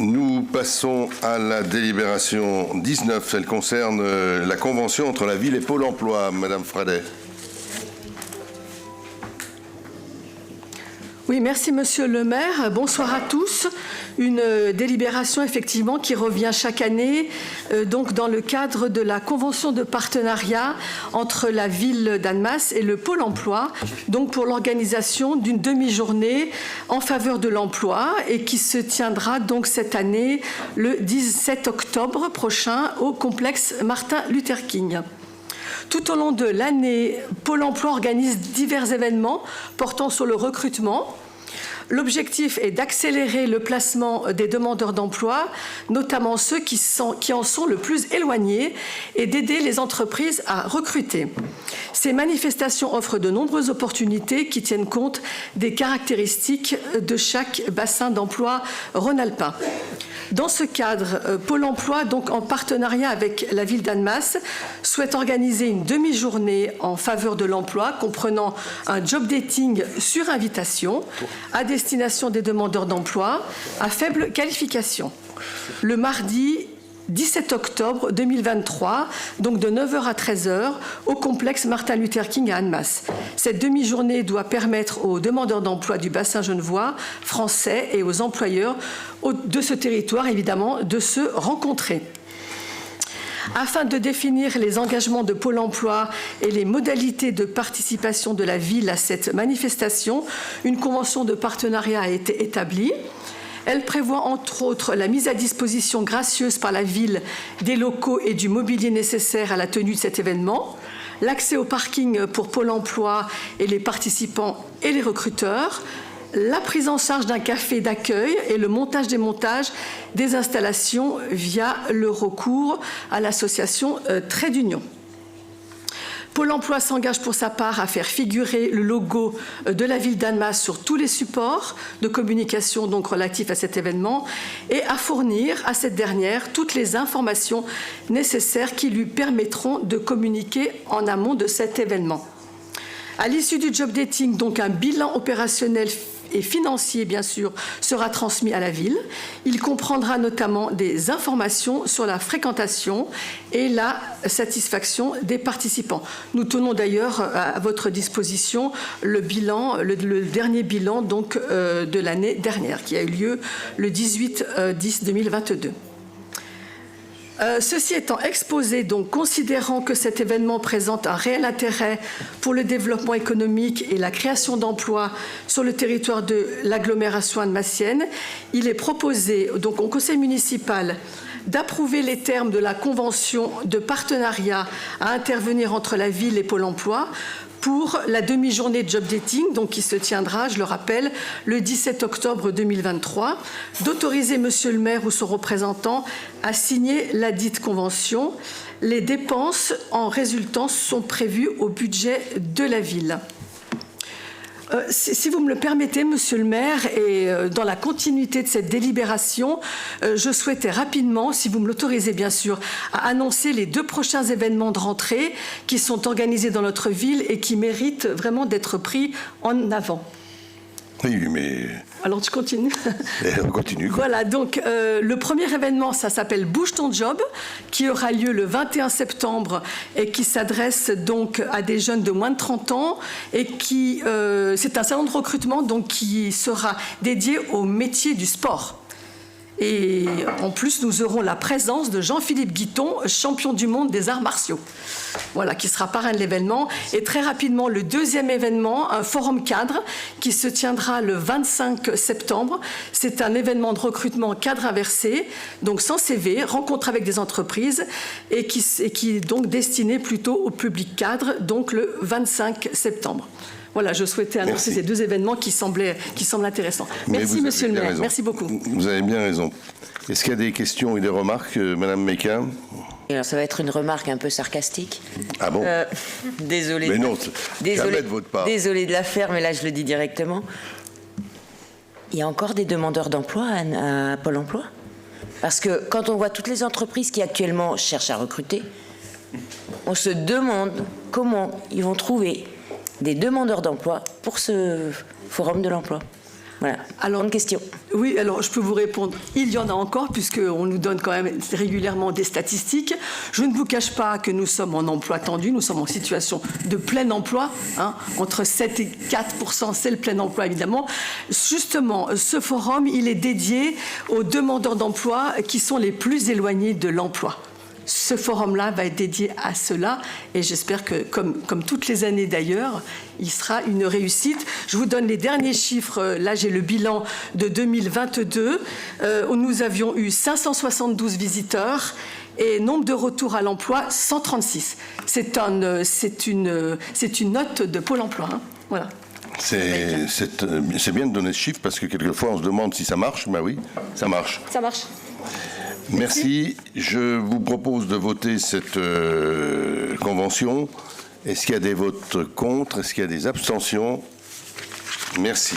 Nous passons à la délibération 19. Elle concerne la convention entre la ville et Pôle emploi. Madame Fradet. Oui, merci Monsieur le maire. Bonsoir à tous. Une délibération effectivement qui revient chaque année donc dans le cadre de la convention de partenariat entre la ville d'Annemasse et le Pôle emploi, donc pour l'organisation d'une demi-journée en faveur de l'emploi et qui se tiendra donc cette année le 17 octobre prochain au complexe Martin Luther King. Tout au long de l'année, Pôle emploi organise divers événements portant sur le recrutement. L'objectif est d'accélérer le placement des demandeurs d'emploi, notamment ceux qui en sont le plus éloignés, et d'aider les entreprises à recruter. Ces manifestations offrent de nombreuses opportunités qui tiennent compte des caractéristiques de chaque bassin d'emploi rhône-alpin. Dans ce cadre, Pôle emploi, donc en partenariat avec la ville d'Annemasse, souhaite organiser une demi-journée en faveur de l'emploi comprenant un job dating sur invitation à destination des demandeurs d'emploi à faible qualification. Le mardi 17 octobre 2023, donc de 9h à 13h, au complexe Martin Luther King à Annemasse. Cette demi-journée doit permettre aux demandeurs d'emploi du bassin genevois, français et aux employeurs de ce territoire, évidemment, de se rencontrer. Afin de définir les engagements de Pôle emploi et les modalités de participation de la ville à cette manifestation, une convention de partenariat a été établie. Elle prévoit entre autres la mise à disposition gracieuse par la ville des locaux et du mobilier nécessaire à la tenue de cet événement, l'accès au parking pour Pôle emploi et les participants et les recruteurs, la prise en charge d'un café d'accueil et le montage-démontage des installations via le recours à l'association Trait d'Union. Pôle emploi s'engage pour sa part à faire figurer le logo de la ville d'Annemasse sur tous les supports de communication donc relatifs à cet événement et à fournir à cette dernière toutes les informations nécessaires qui lui permettront de communiquer en amont de cet événement. À l'issue du job dating, donc un bilan opérationnel et financier, bien sûr, sera transmis à la ville. Il comprendra notamment des informations sur la fréquentation et la satisfaction des participants. Nous tenons d'ailleurs à votre disposition le dernier bilan donc, de l'année dernière, qui a eu lieu le 18-10-2022. Ceci étant exposé, donc considérant que cet événement présente un réel intérêt pour le développement économique et la création d'emplois sur le territoire de l'agglomération annemassienne, il est proposé donc au conseil municipal d'approuver les termes de la convention de partenariat à intervenir entre la ville et Pôle emploi pour la demi-journée de job dating, donc qui se tiendra, je le rappelle, le 17 octobre 2023, d'autoriser Monsieur le maire ou son représentant à signer la dite convention. Les dépenses en résultant sont prévues au budget de la ville. Si vous me le permettez, Monsieur le maire, et dans la continuité de cette délibération, je souhaitais rapidement, si vous me l'autorisez bien sûr, à annoncer les 2 prochains événements de rentrée qui sont organisés dans notre ville et qui méritent vraiment d'être pris en avant. Oui, mais... Alors, tu continues. On continue. Quoi. Voilà, donc le premier événement, ça s'appelle Bouge ton job, qui aura lieu le 21 septembre et qui s'adresse donc à des jeunes de moins de 30 ans et qui, c'est un salon de recrutement donc, qui sera dédié au métier du sport. Et en plus, nous aurons la présence de Jean-Philippe Guiton, champion du monde des arts martiaux. Voilà, qui sera parrain de l'événement. Et très rapidement, le deuxième événement, un forum cadre, qui se tiendra le 25 septembre. C'est un événement de recrutement cadre inversé, donc sans CV, rencontre avec des entreprises, et qui est donc destiné plutôt au public cadre, donc le 25 septembre. Voilà, je souhaitais annoncer ces 2 événements qui semblent intéressants. Merci, Monsieur le maire. Merci beaucoup. Vous avez bien raison. Est-ce qu'il y a des questions et des remarques, Madame Meca? Alors, ça va être une remarque un peu sarcastique. Ah bon? Désolé. Mais non, jamais de votre part. Désolé de la faire, mais là, je le dis directement. Il y a encore des demandeurs d'emploi à Pôle emploi? Parce que quand on voit toutes les entreprises qui actuellement cherchent à recruter, on se demande comment ils vont trouver des demandeurs d'emploi pour ce forum de l'emploi. Voilà. Alors, Bonne question. Oui, alors je peux vous répondre. Il y en a encore, puisqu'on nous donne quand même régulièrement des statistiques. Je ne vous cache pas que nous sommes en emploi tendu, nous sommes en situation de plein emploi, hein, entre 7 et 4%, c'est le plein emploi évidemment. Justement, ce forum, il est dédié aux demandeurs d'emploi qui sont les plus éloignés de l'emploi. Ce forum-là va être dédié à cela et j'espère que, comme toutes les années d'ailleurs, il sera une réussite. Je vous donne les derniers chiffres. Là, j'ai le bilan de 2022. Nous avions eu 572 visiteurs et nombre de retours à l'emploi, 136. C'est une note de Pôle emploi. Hein. Voilà. C'est bien de donner ce chiffre parce que quelquefois on se demande si ça marche. Ben oui, ça marche. Ça marche. Merci. Je vous propose de voter cette convention. Est-ce qu'il y a des votes contre? Est-ce qu'il y a des abstentions? Merci.